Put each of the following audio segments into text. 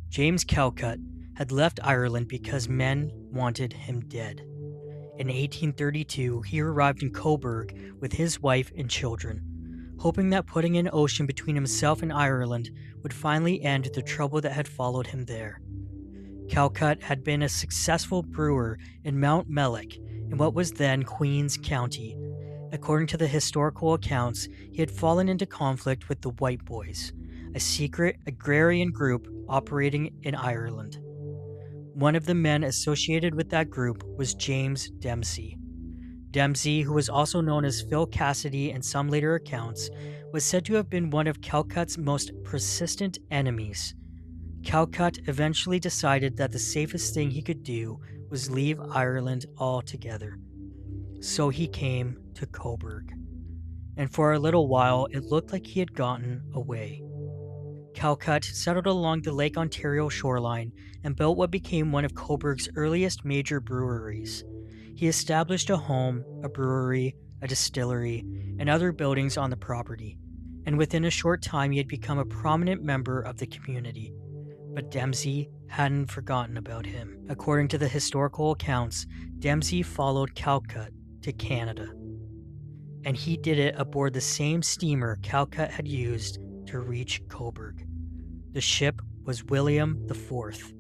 James Calcutt had left Ireland because men wanted him dead. In 1832, he arrived in Cobourg with his wife and children, hoping that putting an ocean between himself and Ireland would finally end the trouble that had followed him there. Calcutt had been a successful brewer in Mount Mellick, in what was then Queen's County. According to the historical accounts, he had fallen into conflict with the White Boys, a secret agrarian group operating in Ireland. One of the men associated with that group was James Dempsey. Dempsey, who was also known as Phil Cassidy in some later accounts, was said to have been one of Calcutt's most persistent enemies. Calcutt eventually decided that the safest thing he could do was leave Ireland altogether. So he came to Cobourg. And for a little while, it looked like he had gotten away. Calcutt settled along the Lake Ontario shoreline and built what became one of Cobourg's earliest major breweries. He established a home, a brewery, a distillery, and other buildings on the property, and within a short time he had become a prominent member of the community. But Dempsey hadn't forgotten about him. According to the historical accounts, Dempsey followed Calcutt to Canada, and he did it aboard the same steamer Calcutt had used to reach Cobourg. The ship was William IV.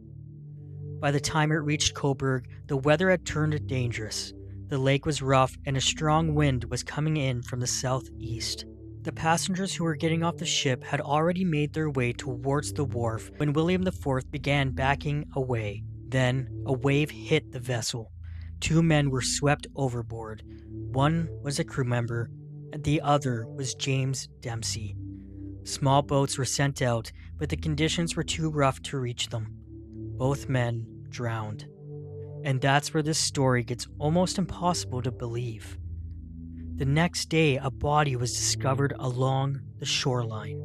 By the time it reached Cobourg, the weather had turned dangerous. The lake was rough and a strong wind was coming in from the southeast. The passengers who were getting off the ship had already made their way towards the wharf when William IV began backing away. Then a wave hit the vessel. Two men were swept overboard. One was a crew member, and the other was James Dempsey. Small boats were sent out, but the conditions were too rough to reach them. Both men drowned. And that's where this story gets almost impossible to believe. The next day, a body was discovered along the shoreline.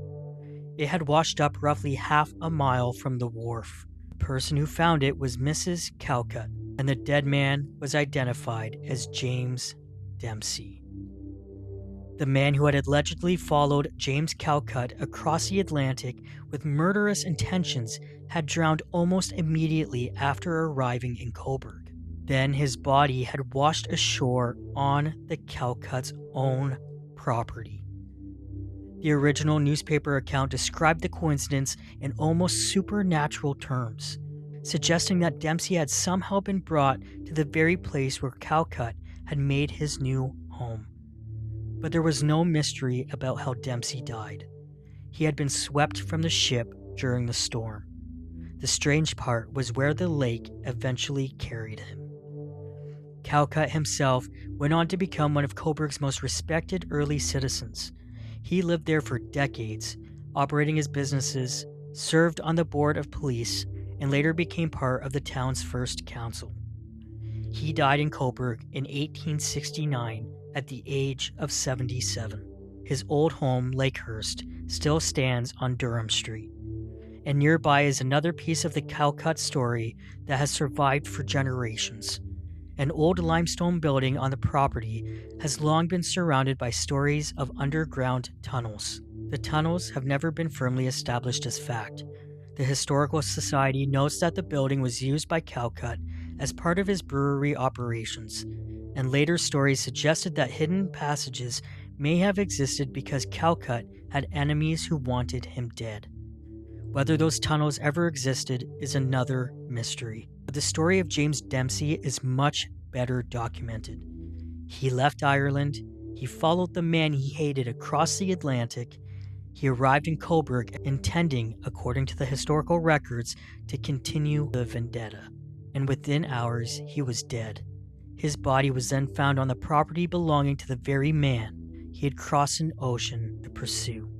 It had washed up roughly half a mile from the wharf. The person who found it was Mrs. Calcutt, and the dead man was identified as James Dempsey. The man who had allegedly followed James Calcutt across the Atlantic with murderous intentions had drowned almost immediately after arriving in Cobourg. Then his body had washed ashore on the Calcutt's own property. The original newspaper account described the coincidence in almost supernatural terms, suggesting that Dempsey had somehow been brought to the very place where Calcutt had made his new home. But there was no mystery about how Dempsey died. He had been swept from the ship during the storm. The strange part was where the lake eventually carried him. Calcutt himself went on to become one of Cobourg's most respected early citizens. He lived there for decades, operating his businesses, served on the board of police, and later became part of the town's first council. He died in Cobourg in 1869 at the age of 77. His old home, Lakehurst, still stands on Durham Street. And nearby is another piece of the Calcutt story that has survived for generations. An old limestone building on the property has long been surrounded by stories of underground tunnels. The tunnels have never been firmly established as fact. The Historical Society notes that the building was used by Calcutt as part of his brewery operations, and later stories suggested that hidden passages may have existed because Calcutt had enemies who wanted him dead. Whether those tunnels ever existed is another mystery. But the story of James Dempsey is much better documented. He left Ireland, he followed the man he hated across the Atlantic, he arrived in Cobourg intending, according to the historical records, to continue the vendetta. And within hours, he was dead. His body was then found on the property belonging to the very man he had crossed an ocean to pursue.